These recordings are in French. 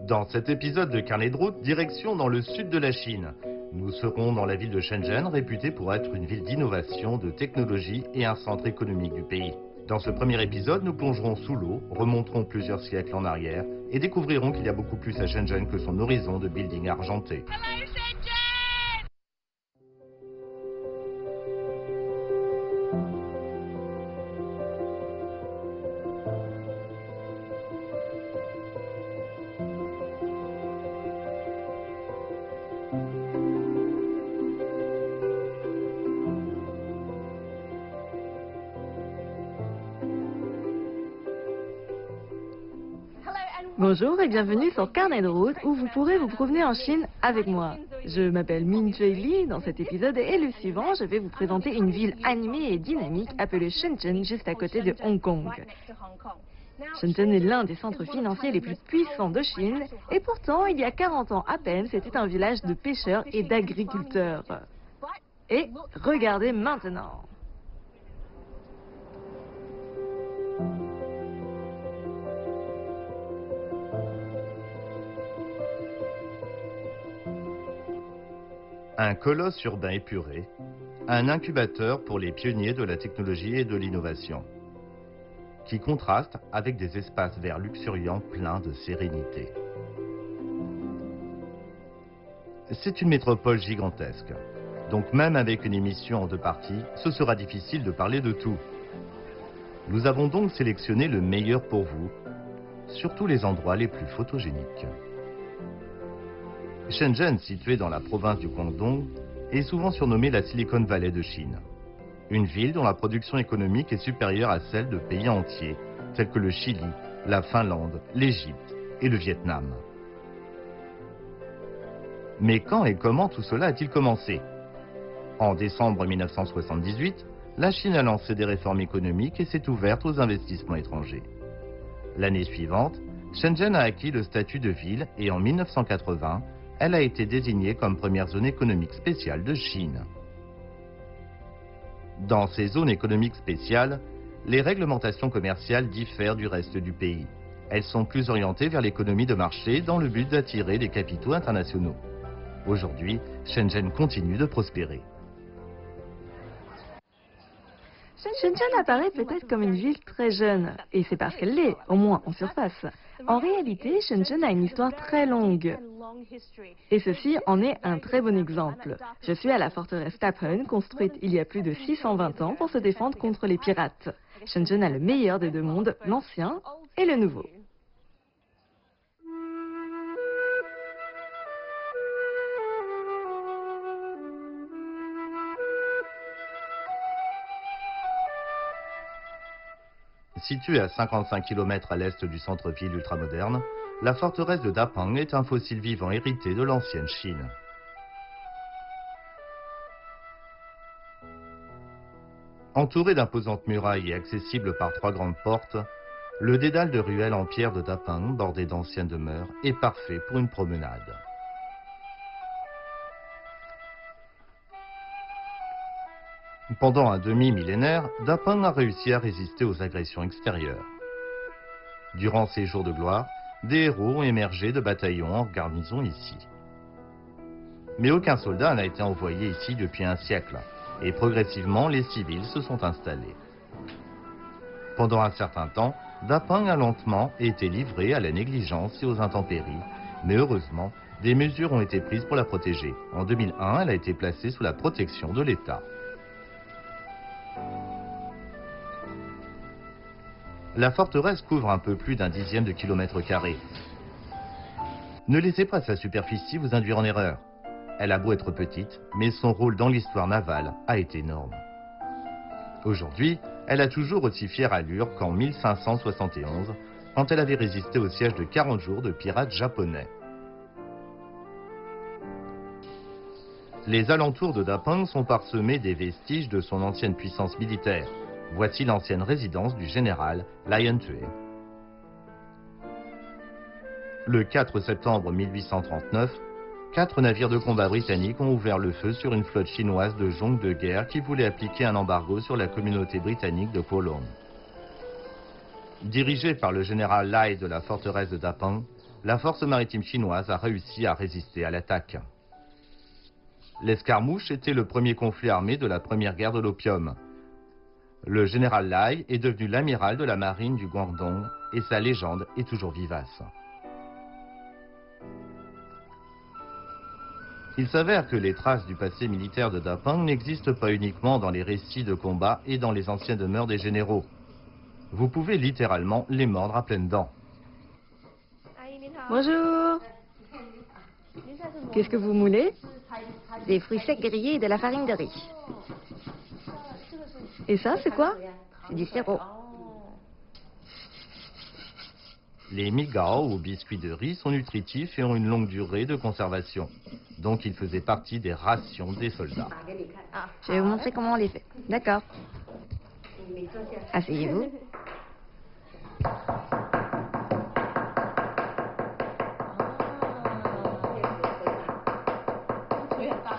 Dans cet épisode de Carnet de route, direction dans le sud de la Chine. Nous serons dans la ville de Shenzhen, réputée pour être une ville d'innovation, de technologie et un centre économique du pays. Dans ce premier épisode, nous plongerons sous l'eau, remonterons plusieurs siècles en arrière et découvrirons qu'il y a beaucoup plus à Shenzhen que son horizon de buildings argentés. Hello, Shenzhen! Bonjour et bienvenue sur Carnet de route où vous pourrez vous promener en Chine avec moi. Je m'appelle Min Chui Li. Dans cet épisode et le suivant, je vais vous présenter une ville animée et dynamique appelée Shenzhen, juste à côté de Hong Kong. Shenzhen est l'un des centres financiers les plus puissants de Chine et pourtant, il y a 40 ans à peine, c'était un village de pêcheurs et d'agriculteurs. Et regardez maintenant. Un colosse urbain épuré, un incubateur pour les pionniers de la technologie et de l'innovation, qui contraste avec des espaces verts luxuriants pleins de sérénité. C'est une métropole gigantesque, donc même avec une émission en 2 parties, ce sera difficile de parler de tout. Nous avons donc sélectionné le meilleur pour vous, surtout les endroits les plus photogéniques. Shenzhen, située dans la province du Guangdong, est souvent surnommée la Silicon Valley de Chine. Une ville dont la production économique est supérieure à celle de pays entiers, tels que le Chili, la Finlande, l'Égypte et le Vietnam. Mais quand et comment tout cela a-t-il commencé? En décembre 1978, la Chine a lancé des réformes économiques et s'est ouverte aux investissements étrangers. L'année suivante, Shenzhen a acquis le statut de ville et en 1980, elle a été désignée comme première zone économique spéciale de Chine. Dans ces zones économiques spéciales, les réglementations commerciales diffèrent du reste du pays. Elles sont plus orientées vers l'économie de marché dans le but d'attirer des capitaux internationaux. Aujourd'hui, Shenzhen continue de prospérer. Shenzhen apparaît peut-être comme une ville très jeune, et c'est parce qu'elle l'est, au moins en surface. En réalité, Shenzhen a une histoire très longue. Et ceci en est un très bon exemple. Je suis à la forteresse Tapheng, construite il y a plus de 620 ans pour se défendre contre les pirates. Shenzhen a le meilleur des 2 mondes, l'ancien et le nouveau. Située à 55 km à l'est du centre-ville ultramoderne, la forteresse de Dapeng est un fossile vivant hérité de l'ancienne Chine. Entouré d'imposantes murailles et accessible par 3 grandes portes, le dédale de ruelles en pierre de Dapeng, bordé d'anciennes demeures, est parfait pour une promenade. Pendant un demi-millénaire, Dapeng a réussi à résister aux agressions extérieures. Durant ses jours de gloire, des héros ont émergé de bataillons en garnison ici. Mais aucun soldat n'a été envoyé ici depuis un siècle, et progressivement les civils se sont installés. Pendant un certain temps, Dapeng a lentement été livré à la négligence et aux intempéries, mais heureusement, des mesures ont été prises pour la protéger. En 2001, elle a été placée sous la protection de l'État. La forteresse couvre un peu plus d'un 10e de kilomètre carré. Ne laissez pas sa superficie vous induire en erreur. Elle a beau être petite, mais son rôle dans l'histoire navale a été énorme. Aujourd'hui, elle a toujours aussi fière allure qu'en 1571, quand elle avait résisté au siège de 40 jours de pirates japonais. Les alentours de Dapeng sont parsemés des vestiges de son ancienne puissance militaire. Voici l'ancienne résidence du général Lion Tue. Le 4 septembre 1839, 4 navires de combat britanniques ont ouvert le feu sur une flotte chinoise de jonques de guerre qui voulait appliquer un embargo sur la communauté britannique de Kowloon. Dirigé par le général Lai de la forteresse de Dapeng, la force maritime chinoise a réussi à résister à l'attaque. L'escarmouche était le premier conflit armé de la première guerre de l'opium. Le général Lai est devenu l'amiral de la marine du Guangdong et sa légende est toujours vivace. Il s'avère que les traces du passé militaire de Dapeng n'existent pas uniquement dans les récits de combat et dans les anciennes demeures des généraux. Vous pouvez littéralement les mordre à pleines dents. Bonjour. Qu'est-ce que vous moulez? Des fruits secs grillés et de la farine de riz. Et ça, c'est quoi? C'est du sirop. Les migao ou biscuits de riz sont nutritifs et ont une longue durée de conservation. Donc ils faisaient partie des rations des soldats. Je vais vous montrer comment on les fait. D'accord. Asseyez-vous.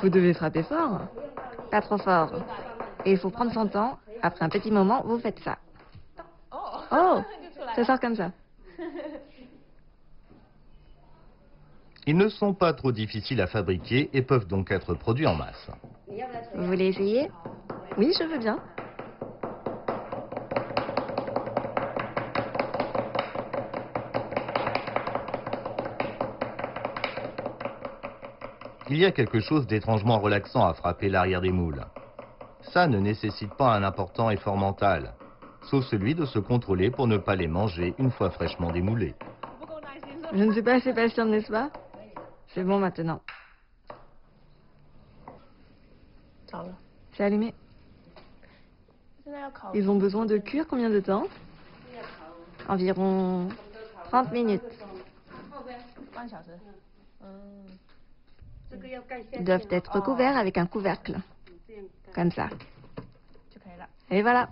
Vous devez frapper fort. Pas trop fort. Et il faut prendre son temps. Après un petit moment, vous faites ça. Oh, ça sort comme ça. Ils ne sont pas trop difficiles à fabriquer et peuvent donc être produits en masse. Vous voulez essayer? Oui, je veux bien. Il y a quelque chose d'étrangement relaxant à frapper l'arrière des moules. Ça ne nécessite pas un important effort mental, sauf celui de se contrôler pour ne pas les manger une fois fraîchement démoulés. Je ne suis pas assez patiente, n'est-ce pas? C'est bon maintenant. C'est allumé. Ils ont besoin de cuire combien de temps? Environ 30 minutes. Ils doivent être recouverts avec un couvercle. Comme ça. Et voilà.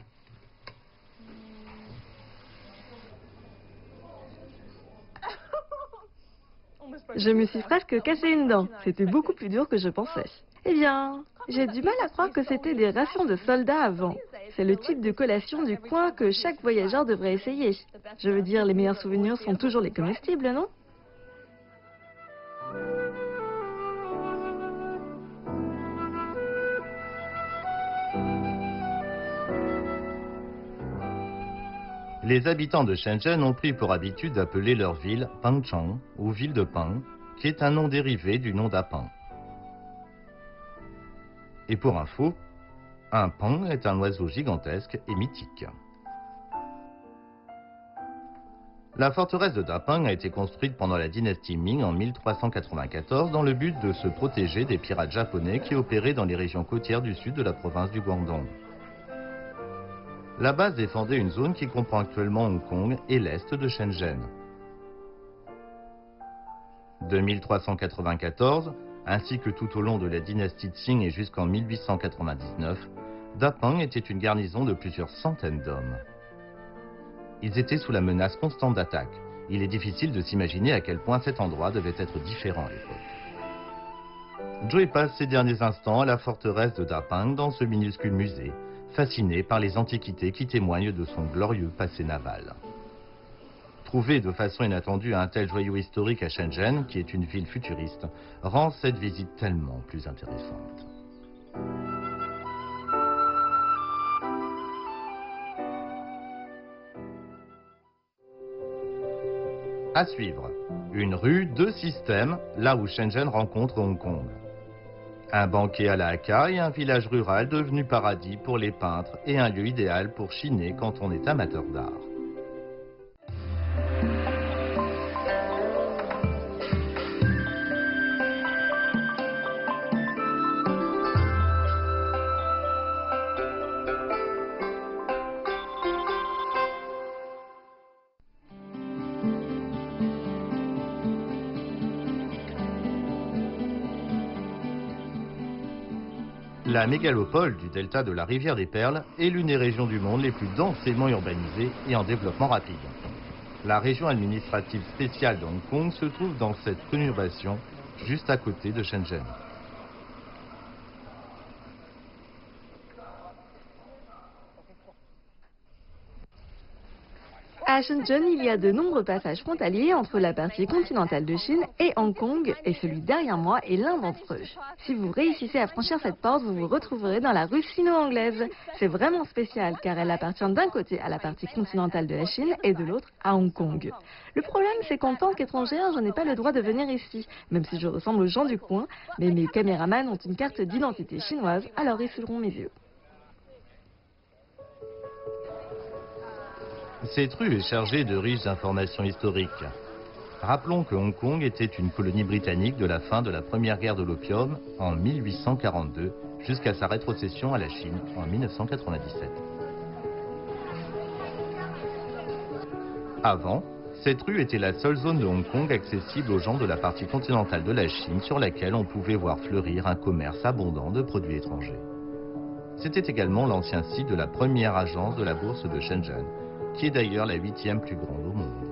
Je me suis presque cassé une dent. C'était beaucoup plus dur que je pensais. Eh bien, j'ai du mal à croire que c'était des rations de soldats avant. C'est le type de collation du coin que chaque voyageur devrait essayer. Je veux dire, les meilleurs souvenirs sont toujours les comestibles, non? Les habitants de Shenzhen ont pris pour habitude d'appeler leur ville Pengchong ou ville de Peng, qui est un nom dérivé du nom d'Apeng. Et pour info, un peng est un oiseau gigantesque et mythique. La forteresse de Dapeng a été construite pendant la dynastie Ming en 1394 dans le but de se protéger des pirates japonais qui opéraient dans les régions côtières du sud de la province du Guangdong. La base défendait une zone qui comprend actuellement Hong Kong et l'est de Shenzhen. De 1394, ainsi que tout au long de la dynastie Qing et jusqu'en 1899, Dapeng était une garnison de plusieurs centaines d'hommes. Ils étaient sous la menace constante d'attaques. Il est difficile de s'imaginer à quel point cet endroit devait être différent à l'époque. Joey passe ses derniers instants à la forteresse de Dapeng dans ce minuscule musée, fasciné par les antiquités qui témoignent de son glorieux passé naval. Trouver de façon inattendue un tel joyau historique à Shenzhen, qui est une ville futuriste, rend cette visite tellement plus intéressante. À suivre, une rue, deux systèmes, là où Shenzhen rencontre Hong Kong. Un banquet à la haka et un village rural devenu paradis pour les peintres et un lieu idéal pour chiner quand on est amateur d'art. La mégalopole du delta de la rivière des Perles est l'une des régions du monde les plus densément urbanisées et en développement rapide. La région administrative spéciale de Hong Kong se trouve dans cette conurbation, juste à côté de Shenzhen. À Shenzhen, il y a de nombreux passages frontaliers entre la partie continentale de Chine et Hong Kong, et celui derrière moi est l'un d'entre eux. Si vous réussissez à franchir cette porte, vous vous retrouverez dans la rue sino-anglaise. C'est vraiment spécial car elle appartient d'un côté à la partie continentale de la Chine et de l'autre à Hong Kong. Le problème, c'est qu'en tant qu'étrangère, je n'ai pas le droit de venir ici, même si je ressemble aux gens du coin, mais mes caméramans ont une carte d'identité chinoise, alors ils suivront mes yeux. Cette rue est chargée de riches informations historiques. Rappelons que Hong Kong était une colonie britannique de la fin de la première guerre de l'opium en 1842 jusqu'à sa rétrocession à la Chine en 1997. Avant, cette rue était la seule zone de Hong Kong accessible aux gens de la partie continentale de la Chine sur laquelle on pouvait voir fleurir un commerce abondant de produits étrangers. C'était également l'ancien site de la première agence de la bourse de Shenzhen, qui est d'ailleurs la 8e plus grande au monde.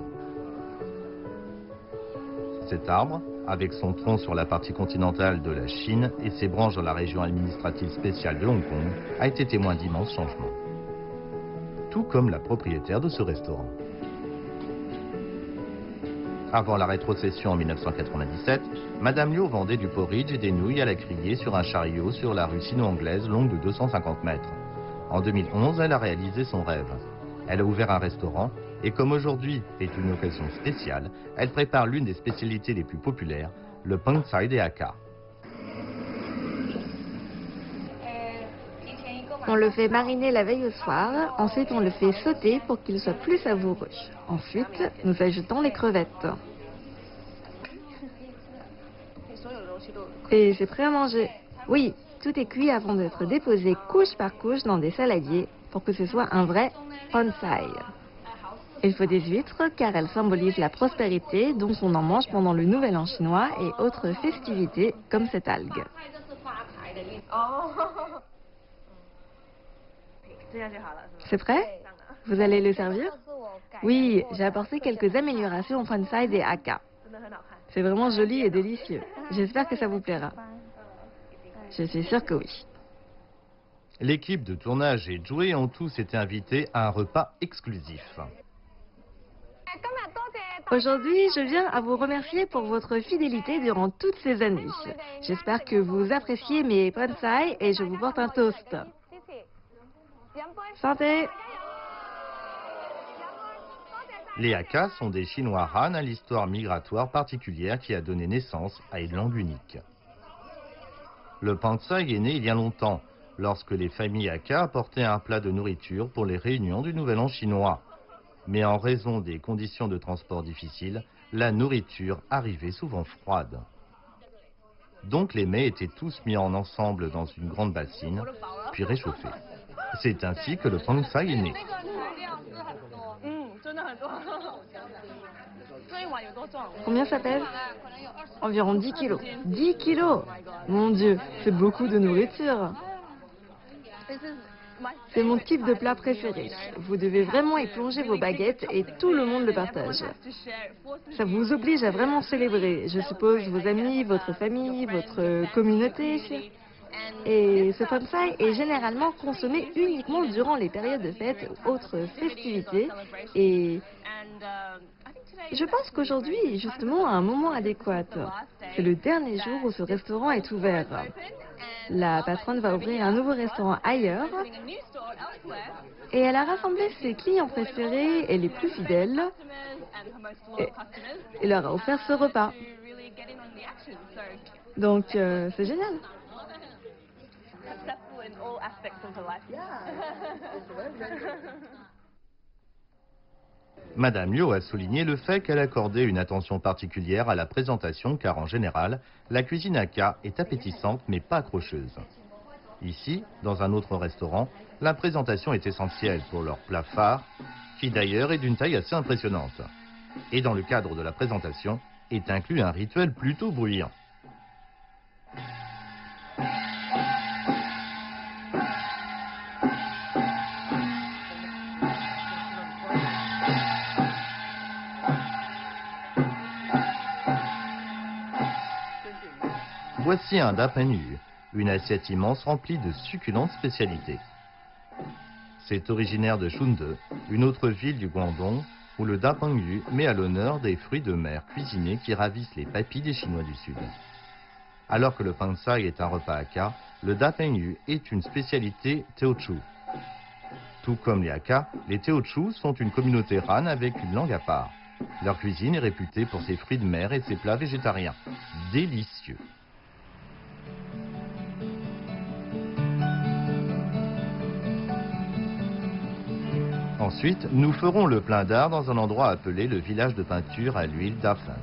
Cet arbre, avec son tronc sur la partie continentale de la Chine et ses branches dans la région administrative spéciale de Hong Kong, a été témoin d'immenses changements. Tout comme la propriétaire de ce restaurant. Avant la rétrocession en 1997, Madame Liu vendait du porridge et des nouilles à la criée sur un chariot sur la rue sino-anglaise longue de 250 mètres. En 2011, elle a réalisé son rêve. Elle a ouvert un restaurant et comme aujourd'hui est une occasion spéciale, elle prépare l'une des spécialités les plus populaires, le Pang Sai des Hakka. On le fait mariner la veille au soir, ensuite on le fait sauter pour qu'il soit plus savoureux. Ensuite, nous ajoutons les crevettes. Et c'est prêt à manger. Oui, tout est cuit avant d'être déposé couche par couche dans des saladiers pour que ce soit un vrai bonsai. Il faut des huîtres car elles symbolisent la prospérité, donc on en mange pendant le Nouvel An chinois et autres festivités comme cette algue. C'est prêt? Vous allez le servir? Oui, j'ai apporté quelques améliorations au bonsai des Hakka. C'est vraiment joli et délicieux. J'espère que ça vous plaira. Je suis sûre que oui. L'équipe de tournage et Joey ont tous été invités à un repas exclusif. Aujourd'hui, je viens à vous remercier pour votre fidélité durant toutes ces années. J'espère que vous appréciez mes bonsai et je vous porte un toast. Santé! Les Hakka sont des Chinois Han à l'histoire migratoire particulière qui a donné naissance à une langue unique. Le Pansai est né il y a longtemps, lorsque les familles Hakka apportaient un plat de nourriture pour les réunions du Nouvel An chinois. Mais en raison des conditions de transport difficiles, la nourriture arrivait souvent froide. Donc les mets étaient tous mis en ensemble dans une grande bassine, puis réchauffés. C'est ainsi que le Pansai est né. Combien ça pèse? Environ 10 kilos. 10 kilos! Mon Dieu, c'est beaucoup de nourriture. C'est mon type de plat préféré. Vous devez vraiment y plonger vos baguettes et tout le monde le partage. Ça vous oblige à vraiment célébrer, je suppose, vos amis, votre famille, votre communauté. Et ce bonsai est généralement consommé uniquement durant les périodes de fête ou autres festivités. Et je pense qu'aujourd'hui est justement un moment adéquat. C'est le dernier jour où ce restaurant est ouvert. La patronne va ouvrir un nouveau restaurant ailleurs et elle a rassemblé ses clients préférés et les plus fidèles et leur a offert ce repas. Donc c'est génial. Madame Liu a souligné le fait qu'elle accordait une attention particulière à la présentation car en général, la cuisine Hakka est appétissante mais pas accrocheuse. Ici, dans un autre restaurant, la présentation est essentielle pour leur plat phare, qui d'ailleurs est d'une taille assez impressionnante. Et dans le cadre de la présentation, est inclus un rituel plutôt bruyant. Voici un dapenu, une assiette immense remplie de succulentes spécialités. C'est originaire de Shunde, une autre ville du Guangdong, où le Da Peng Yu met à l'honneur des fruits de mer cuisinés qui ravissent les papilles des Chinois du Sud. Alors que le pansai est un repas Hakka, le Da Peng Yu est une spécialité Teochew. Tout comme les Hakka, les Teochew sont une communauté Han avec une langue à part. Leur cuisine est réputée pour ses fruits de mer et ses plats végétariens. Délicieux. Ensuite, nous ferons le plein d'art dans un endroit appelé le village de peinture à l'huile Dafen.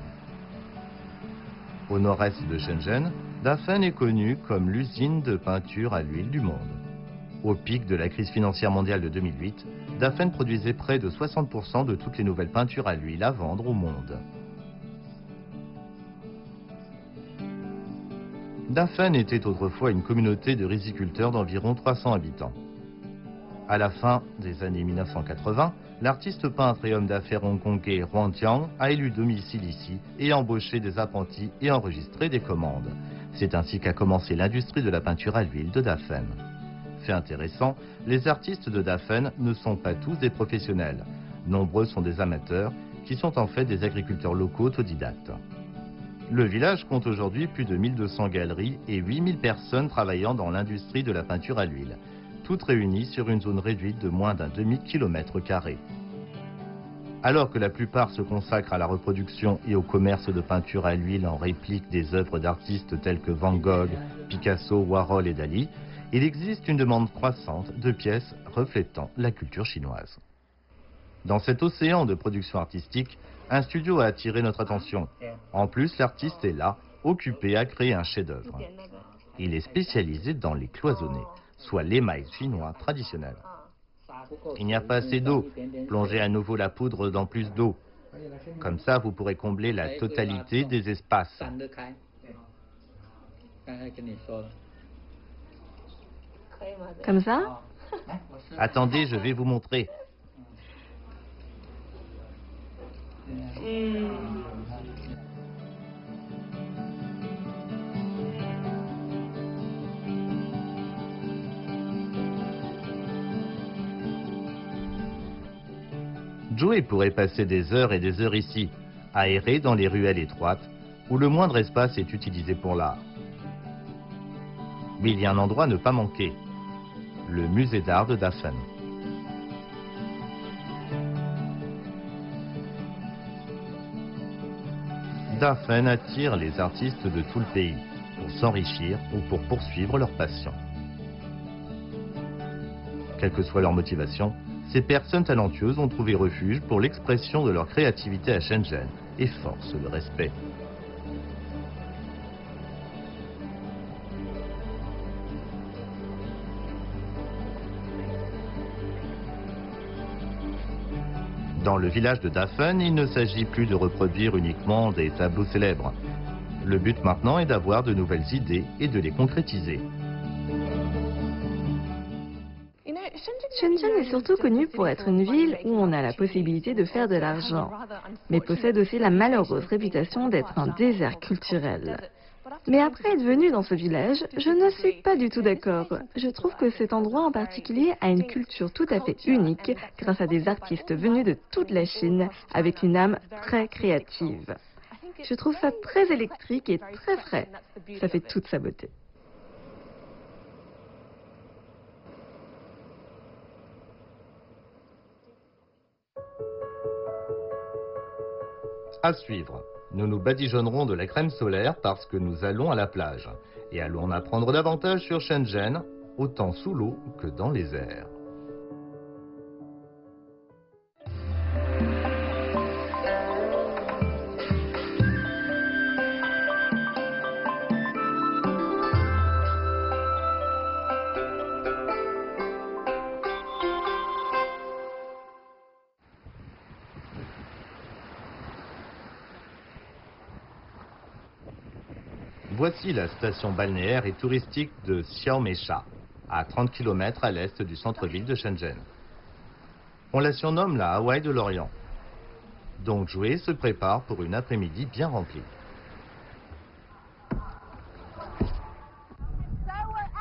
Au nord-est de Shenzhen, Dafen est connu comme l'usine de peinture à l'huile du monde. Au pic de la crise financière mondiale de 2008, Dafen produisait près de 60% de toutes les nouvelles peintures à l'huile à vendre au monde. Dafen était autrefois une communauté de riziculteurs d'environ 300 habitants. À la fin des années 1980, l'artiste peintre et homme d'affaires hongkongais Huang Tiang a élu domicile ici et embauché des apprentis et enregistré des commandes. C'est ainsi qu'a commencé l'industrie de la peinture à l'huile de Dafen. Fait intéressant, les artistes de Dafen ne sont pas tous des professionnels. Nombreux sont des amateurs qui sont en fait des agriculteurs locaux autodidactes. Le village compte aujourd'hui plus de 1200 galeries et 8000 personnes travaillant dans l'industrie de la peinture à l'huile, toutes réunies sur une zone réduite de moins d'un demi-kilomètre carré. Alors que la plupart se consacrent à la reproduction et au commerce de peinture à l'huile en réplique des œuvres d'artistes tels que Van Gogh, Picasso, Warhol et Dali, il existe une demande croissante de pièces reflétant la culture chinoise. Dans cet océan de production artistique, un studio a attiré notre attention. En plus, l'artiste est là, occupé à créer un chef-d'œuvre. Il est spécialisé dans les cloisonnés, soit l'émail chinois traditionnel. Il n'y a pas assez d'eau. Plongez à nouveau la poudre dans plus d'eau. Comme ça, vous pourrez combler la totalité des espaces. Comme ça? Attendez, je vais vous montrer. Joey pourrait passer des heures et des heures ici, à errer dans les ruelles étroites, où le moindre espace est utilisé pour l'art. Mais il y a un endroit à ne pas manquer, le musée d'art de Dafen. Dafen attire les artistes de tout le pays, pour s'enrichir ou pour poursuivre leur passion. Quelle que soit leur motivation, ces personnes talentueuses ont trouvé refuge pour l'expression de leur créativité à Shenzhen et forcent le respect. Dans le village de Dafen, il ne s'agit plus de reproduire uniquement des tableaux célèbres. Le but maintenant est d'avoir de nouvelles idées et de les concrétiser. Shenzhen est surtout connue pour être une ville où on a la possibilité de faire de l'argent, mais possède aussi la malheureuse réputation d'être un désert culturel. Mais après être venue dans ce village, je ne suis pas du tout d'accord. Je trouve que cet endroit en particulier a une culture tout à fait unique grâce à des artistes venus de toute la Chine avec une âme très créative. Je trouve ça très électrique et très frais. Ça fait toute sa beauté. À suivre, nous nous badigeonnerons de la crème solaire parce que nous allons à la plage et allons en apprendre davantage sur Shenzhen, autant sous l'eau que dans les airs. Voici la station balnéaire et touristique de Xiaomeixa, à 30 km à l'est du centre-ville de Shenzhen. On la surnomme la Hawaï de l'Orient. Donc Joey se prépare pour une après-midi bien remplie.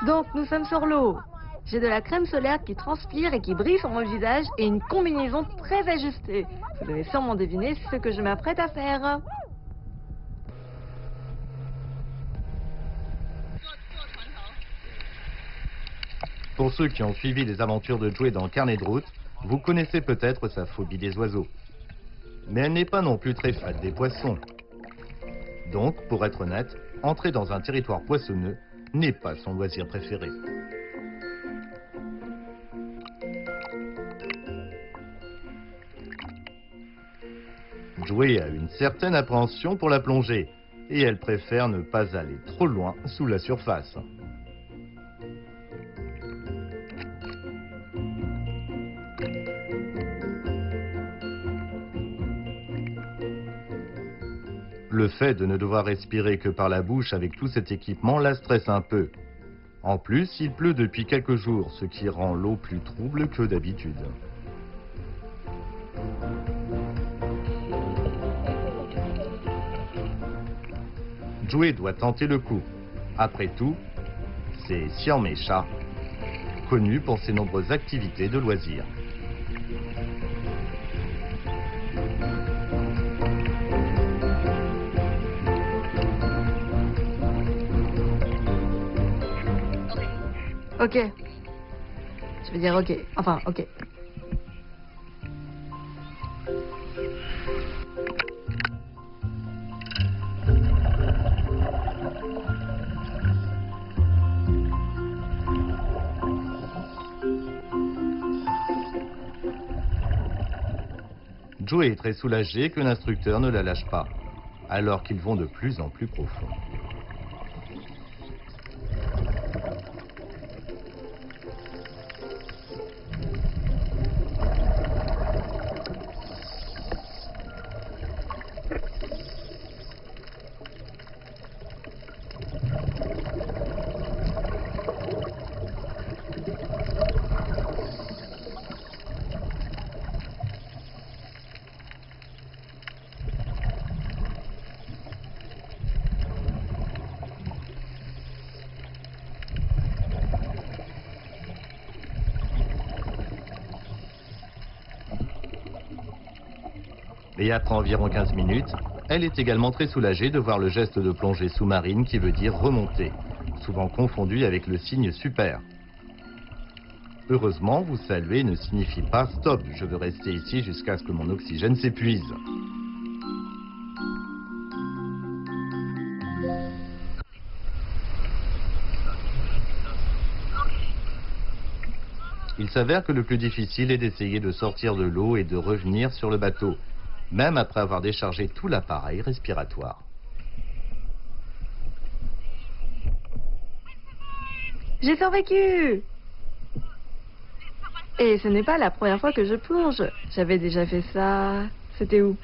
Donc nous sommes sur l'eau. J'ai de la crème solaire qui transpire et qui brille sur mon visage et une combinaison très ajustée. Vous avez sûrement deviné ce que je m'apprête à faire. Pour ceux qui ont suivi les aventures de Joey dans Carnet de route, vous connaissez peut-être sa phobie des oiseaux. Mais elle n'est pas non plus très fan des poissons. Donc, pour être honnête, entrer dans un territoire poissonneux n'est pas son loisir préféré. Joey a une certaine appréhension pour la plongée et elle préfère ne pas aller trop loin sous la surface. Le fait de ne devoir respirer que par la bouche avec tout cet équipement la stresse un peu. En plus, il pleut depuis quelques jours, ce qui rend l'eau plus trouble que d'habitude. Joey doit tenter le coup. Après tout, c'est Xiao Meisha, connu pour ses nombreuses activités de loisirs. Ok. Je veux dire ok. Enfin, ok. Joey est très soulagé que l'instructeur ne la lâche pas, alors qu'ils vont de plus en plus profond. Et après environ 15 minutes, elle est également très soulagée de voir le geste de plongée sous-marine qui veut dire remonter, souvent confondu avec le signe super. Heureusement, vous saluer ne signifie pas stop, je veux rester ici jusqu'à ce que mon oxygène s'épuise. Il s'avère que le plus difficile est d'essayer de sortir de l'eau et de revenir sur le bateau, même après avoir déchargé tout l'appareil respiratoire. J'ai survécu! Et ce n'est pas la première fois que je plonge. J'avais déjà fait ça... C'était où?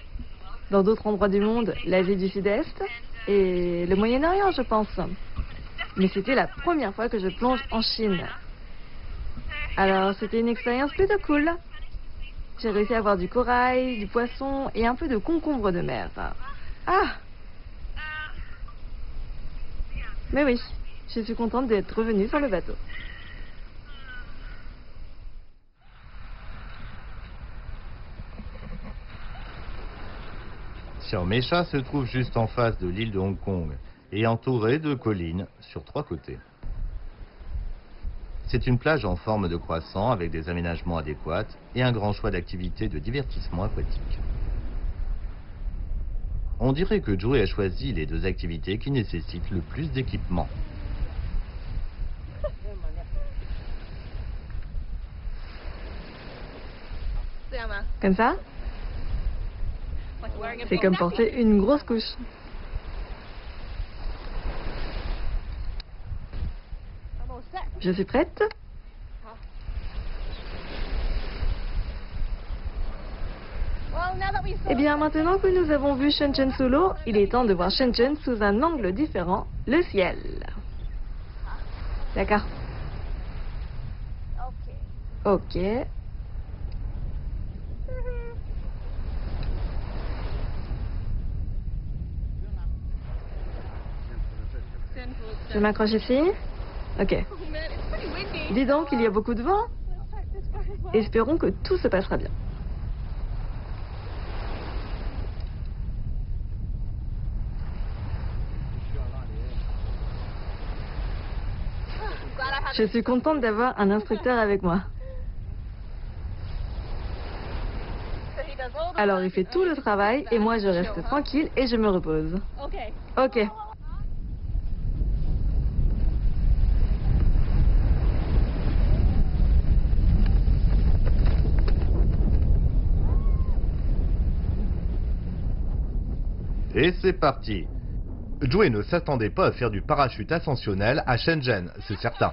Dans d'autres endroits du monde, l'Asie du Sud-Est et le Moyen-Orient, je pense. Mais c'était la première fois que je plonge en Chine. Alors, c'était une expérience plutôt cool. J'ai réussi à voir du corail, du poisson et un peu de concombre de mer. Ah! Mais oui, je suis contente d'être revenue sur le bateau. Xiao Meisha se trouve juste en face de l'île de Hong Kong et entourée de collines sur 3 côtés. C'est une plage en forme de croissant avec des aménagements adéquats et un grand choix d'activités de divertissement aquatique. On dirait que Joey a choisi les 2 activités qui nécessitent le plus d'équipement. Comme ça? C'est comme porter une grosse couche. Je suis prête. Eh bien, maintenant que nous avons vu Shenzhen sous l'eau, il est temps de voir Shenzhen sous un angle différent, le ciel. D'accord. Ok. Je m'accroche ici. Ok. Dis donc, il y a beaucoup de vent. Espérons que tout se passera bien. Je suis contente d'avoir un instructeur avec moi. Alors il fait tout le travail et moi je reste tranquille et je me repose. Ok. Et c'est parti. Joey ne s'attendait pas à faire du parachute ascensionnel à Shenzhen, c'est certain.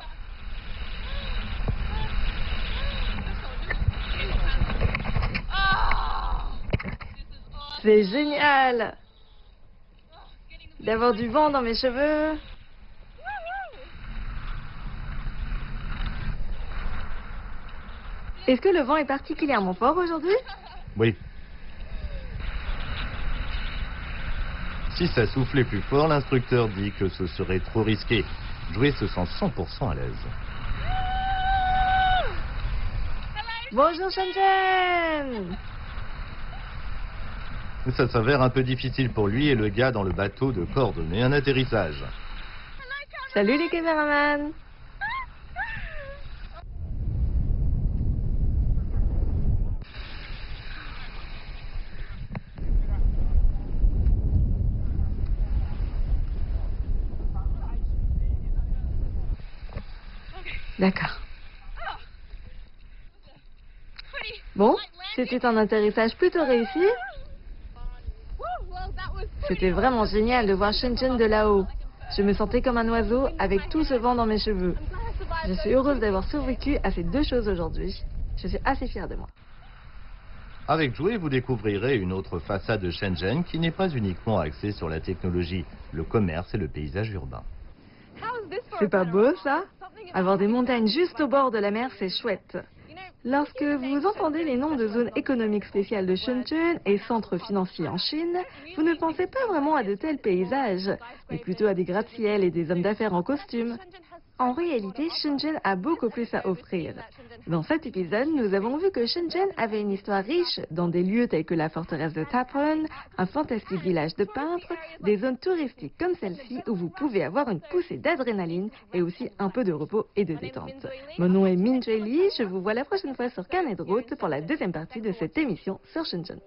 C'est génial d'avoir du vent dans mes cheveux. Est-ce que le vent est particulièrement fort aujourd'hui? Oui. Si ça soufflait plus fort, l'instructeur dit que ce serait trop risqué. Joey se sent 100% à l'aise. Bonjour Shenzhen! Ça s'avère un peu difficile pour lui et le gars dans le bateau de coordonner un atterrissage. Salut les caméramans! D'accord. Bon, c'était un atterrissage plutôt réussi. C'était vraiment génial de voir Shenzhen de là-haut. Je me sentais comme un oiseau avec tout ce vent dans mes cheveux. Je suis heureuse d'avoir survécu à ces deux choses aujourd'hui. Je suis assez fière de moi. Avec Joey, vous découvrirez une autre façade de Shenzhen qui n'est pas uniquement axée sur la technologie, le commerce et le paysage urbain. C'est pas beau ça? Avoir des montagnes juste au bord de la mer, c'est chouette. Lorsque vous entendez les noms de zones économiques spéciales de Shenzhen et centres financiers en Chine, vous ne pensez pas vraiment à de tels paysages, mais plutôt à des gratte-ciel et des hommes d'affaires en costume. En réalité, Shenzhen a beaucoup plus à offrir. Dans cet épisode, nous avons vu que Shenzhen avait une histoire riche dans des lieux tels que la forteresse de Taphorn, un fantastique village de peintres, des zones touristiques comme celle-ci où vous pouvez avoir une poussée d'adrénaline et aussi un peu de repos et de détente. Mon nom est Min Joy Lee, je vous vois la prochaine fois sur Carnet de route pour la deuxième partie de cette émission sur Shenzhen.